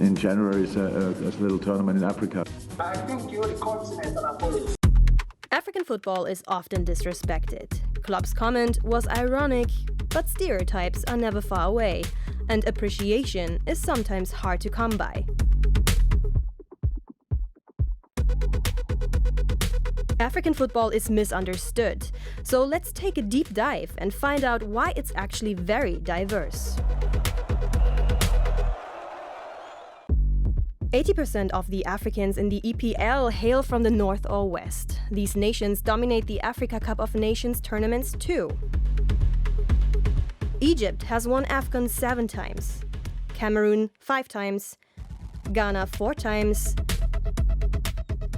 in January is a little tournament in Africa. I think you're the continent and I'm African football is often disrespected. Klopp's comment was ironic, but stereotypes are never far away, and appreciation is sometimes hard to come by. African football is misunderstood, so let's take a deep dive and find out why it's actually very diverse. 80% of the Africans in the EPL hail from the north or west. These nations dominate the Africa Cup of Nations tournaments too. Egypt has won AFCON 7 times, Cameroon 5 times, Ghana 4 times,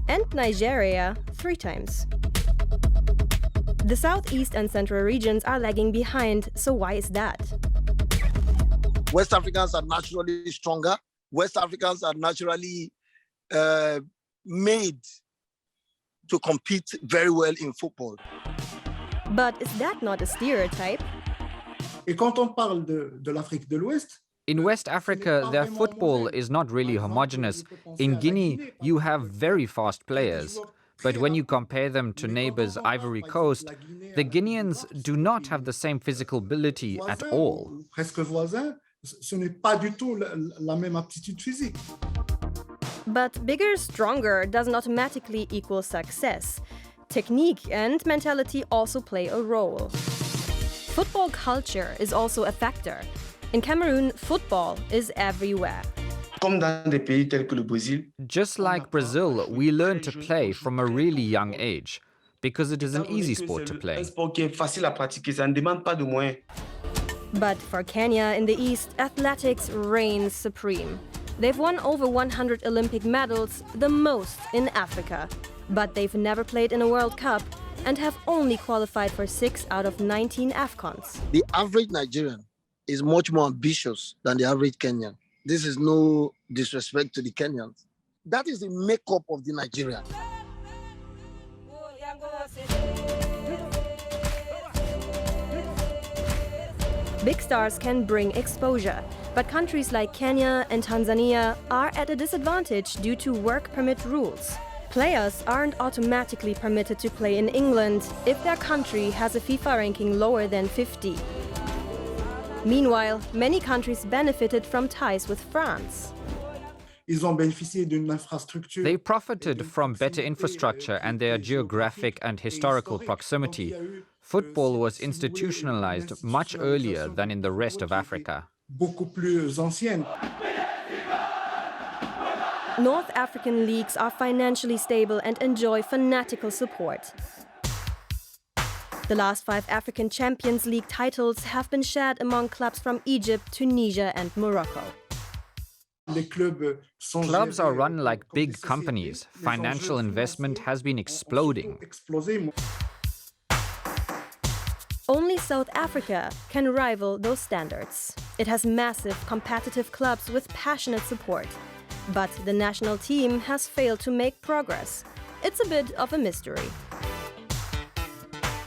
and Nigeria 3 times. The southeast and central regions are lagging behind, so why is that? West Africans are naturally stronger. West Africans are naturally made to compete very well in football. But is that not a stereotype? Et quand on parle de l'Afrique de l'Ouest, in West Africa, their football is not really homogeneous. In Guinea, you have very fast players. But when you compare them to neighbors Ivory Coast, the Guineans do not have the same physical ability at all. Presque voisins, ce n'est pas du tout la même aptitude physique. But bigger, stronger doesn't automatically equal success. Technique and mentality also play a role. Football culture is also a factor. In Cameroon, football is everywhere. Just like Brazil, we learn to play from a really young age, because it is an easy sport to play. But for Kenya in the east, athletics reigns supreme. They've won over 100 Olympic medals, the most in Africa. But they've never played in a World Cup and have only qualified for 6 out of 19 AFCONs. The average Nigerian is much more ambitious than the average Kenyan. This is no disrespect to the Kenyans. That is the makeup of the Nigerian. Big stars can bring exposure, but countries like Kenya and Tanzania are at a disadvantage due to work permit rules. Players aren't automatically permitted to play in England if their country has a FIFA ranking lower than 50. Meanwhile, many countries benefited from ties with France. They profited from better infrastructure and their geographic and historical proximity. Football was institutionalized much earlier than in the rest of Africa. North African leagues are financially stable and enjoy fanatical support. The last 5 African Champions League titles have been shared among clubs from Egypt, Tunisia and Morocco. Clubs are run like big companies. Financial investment has been exploding. Only South Africa can rival those standards. It has massive competitive clubs with passionate support. But the national team has failed to make progress. It's a bit of a mystery.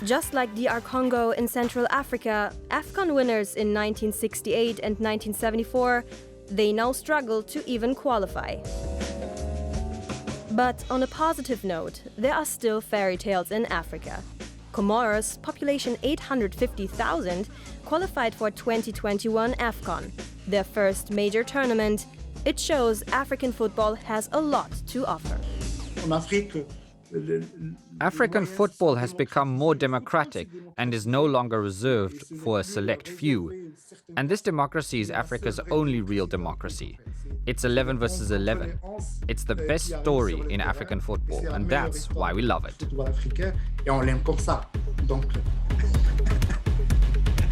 Just like DR Congo in Central Africa, AFCON winners in 1968 and 1974, they now struggle to even qualify. But on a positive note, there are still fairy tales in Africa. Comoros, population 850,000, qualified for 2021 AFCON, their first major tournament. It shows African football has a lot to offer. African football has become more democratic and is no longer reserved for a select few. And this democracy is Africa's only real democracy. It's 11 versus 11. It's the best story in African football, and that's why we love it.